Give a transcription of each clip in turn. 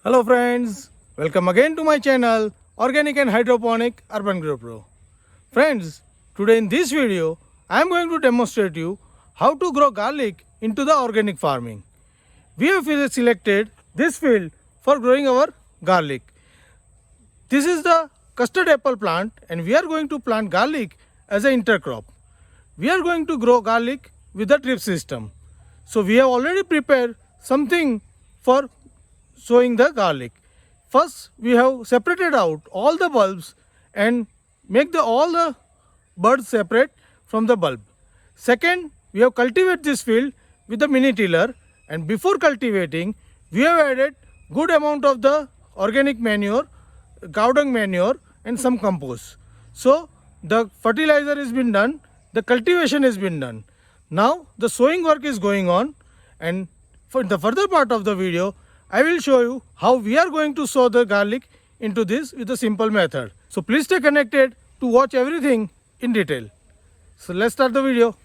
Hello friends, welcome again to my channel Organic and Hydroponic Urban Grow Pro. Friends, today in this video I am going to demonstrate you how to grow garlic into the organic farming. We have selected this field for growing our garlic. This is the custard apple plant and we are going to plant garlic as an intercrop. We are going to grow garlic with the drip system. So we have already prepared something for sowing the garlic. First, we have separated out all the bulbs and make all the buds separate from the bulb. Second, we have cultivated this field with the mini tiller, and before cultivating, we have added good amount of the organic manure, cow dung manure and some compost. So the fertilizer has been done, the cultivation has been done. Now the sowing work is going on, and for the further part of the video, I will show you how we are going to sow the garlic into this with a simple method. So please stay connected to watch everything in detail. So let's start the video.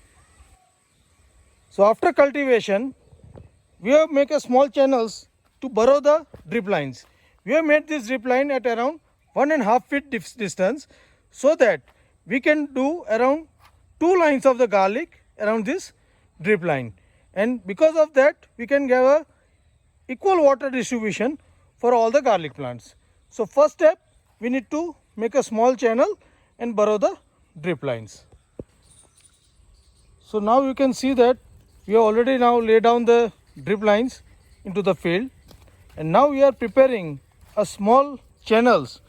So after cultivation, we have make a small channels to burrow the drip lines. We have made this drip line at around 1.5 feet distance so that we can do around 2 lines of the garlic around this drip line. And because of that, we can give a equal water distribution for all the garlic plants. So first step, we need to make a small channel and burrow the drip lines. So now you can see that we have already now laid down the drip lines into the field, and now we are preparing a small channels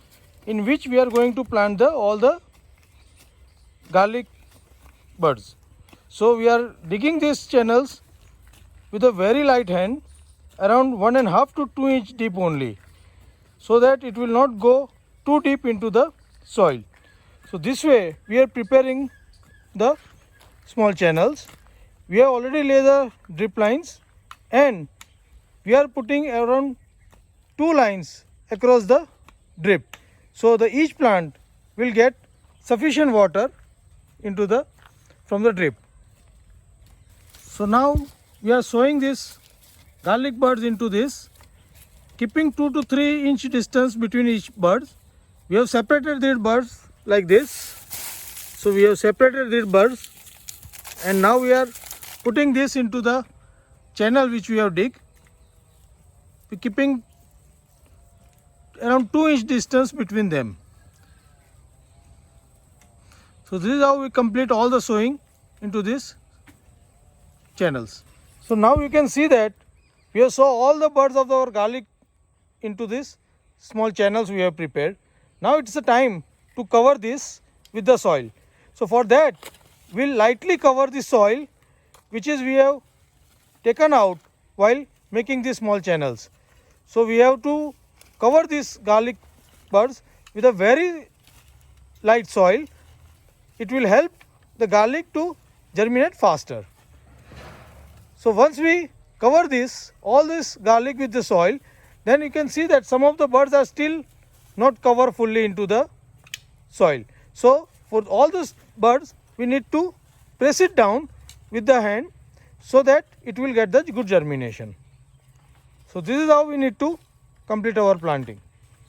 in which we are going to plant all the garlic buds. So we are digging these channels with a very light hand, around 1.5 to 2 inch deep only, so that it will not go too deep into the soil. So this way we are preparing the small channels. We have already laid the drip lines and we are putting around 2 lines across the drip, so the each plant will get sufficient water into from the drip. So now we are sowing this garlic buds into this, keeping 2 to 3 inch distance between each buds. We have separated these buds like this. So we have separated these buds, and now we are putting this into the channel which we have dig, keeping around 2 inch distance between them. So this is how we complete all the sowing into these channels. So now you can see that we have sown all the buds of our garlic into this small channels we have prepared. Now it's the time to cover this with the soil. So for that, we'll lightly cover the soil which is we have taken out while making these small channels. So we have to cover these garlic buds with a very light soil. It will help the garlic to germinate faster. So once we cover all this garlic with the soil, then you can see that some of the buds are still not covered fully into the soil. So for all these buds, we need to press it down with the hand so that it will get the good germination. So this is how we need to complete our planting.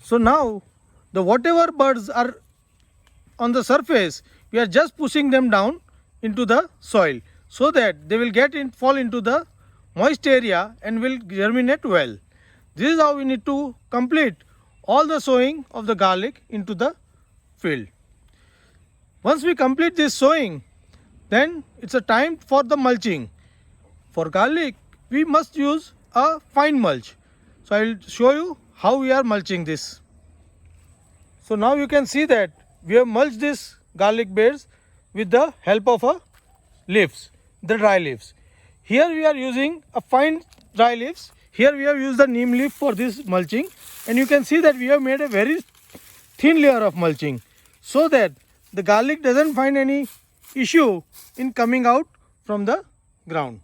So now the whatever buds are on the surface, we are just pushing them down into the soil so that they will fall into the moist area and will germinate well. This is how we need to complete all the sowing of the garlic into the field. Once we complete this sowing, then it's a time for the mulching. For garlic, we must use a fine mulch. So I will show you how we are mulching this. So now you can see that we have mulched this garlic beds with the help of leaves, the dry leaves. Here we are using a fine dry leaves. Here we have used the neem leaf for this mulching, and you can see that we have made a very thin layer of mulching so that the garlic doesn't find any issue in coming out from the ground.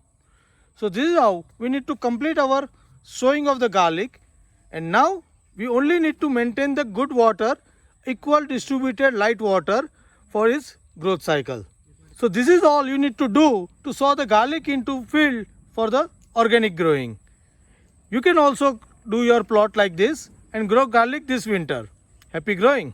So this is how we need to complete our sowing of the garlic, and now we only need to maintain the good water, equal distributed light water for its growth cycle. So this is all you need to do to sow the garlic into field for the organic growing. You can also do your plot like this and grow garlic this winter. Happy growing!